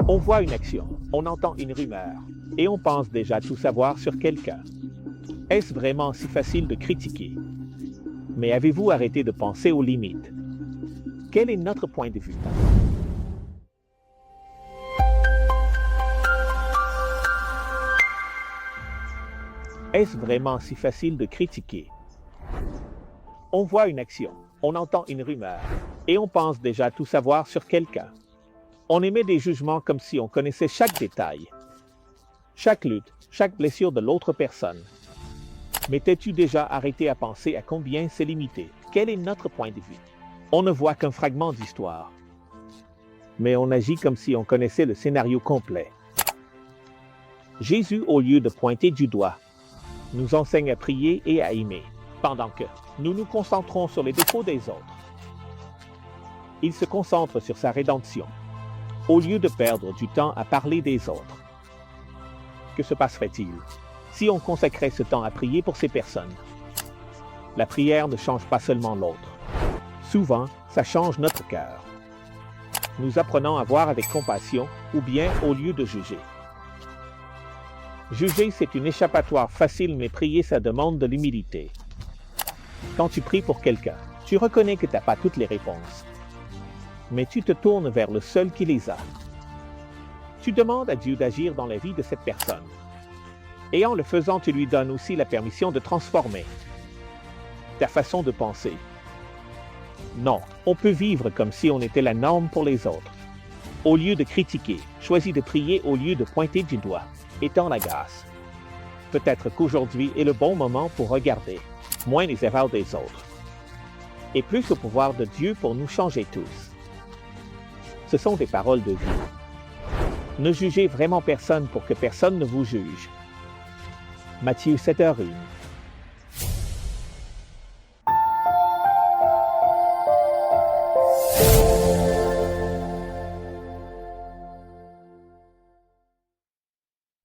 On voit une action, on entend une rumeur, et on pense déjà tout savoir sur quelqu'un. Est-ce vraiment si facile de critiquer? Mais avez-vous arrêté de penser aux limites? Quel est notre point de vue? Est-ce vraiment si facile de critiquer? On voit une action, on entend une rumeur, et on pense déjà tout savoir sur quelqu'un. On émet des jugements comme si on connaissait chaque détail, chaque lutte, chaque blessure de l'autre personne. Mais t'es-tu déjà arrêté à penser à combien c'est limité? Quel est notre point de vue? On ne voit qu'un fragment d'histoire, mais on agit comme si on connaissait le scénario complet. Jésus, au lieu de pointer du doigt, nous enseigne à prier et à aimer, pendant que nous nous concentrons sur les défauts des autres. Il se concentre sur sa rédemption, au lieu de perdre du temps à parler des autres. Que se passerait-il si on consacrait ce temps à prier pour ces personnes? La prière ne change pas seulement l'autre. Souvent, ça change notre cœur. Nous apprenons à voir avec compassion ou bien au lieu de juger. Juger, c'est une échappatoire facile, mais prier, ça demande de l'humilité. Quand tu pries pour quelqu'un, tu reconnais que tu n'as pas toutes les réponses. Mais tu te tournes vers le seul qui les a. Tu demandes à Dieu d'agir dans la vie de cette personne. Et en le faisant, tu lui donnes aussi la permission de transformer ta façon de penser. Non, on peut vivre comme si on était la norme pour les autres. Au lieu de critiquer, choisis de prier au lieu de pointer du doigt, étant la grâce. Peut-être qu'aujourd'hui est le bon moment pour regarder moins les erreurs des autres et plus au pouvoir de Dieu pour nous changer tous. Ce sont des paroles de vie. Ne jugez vraiment personne pour que personne ne vous juge. Matthieu 7h01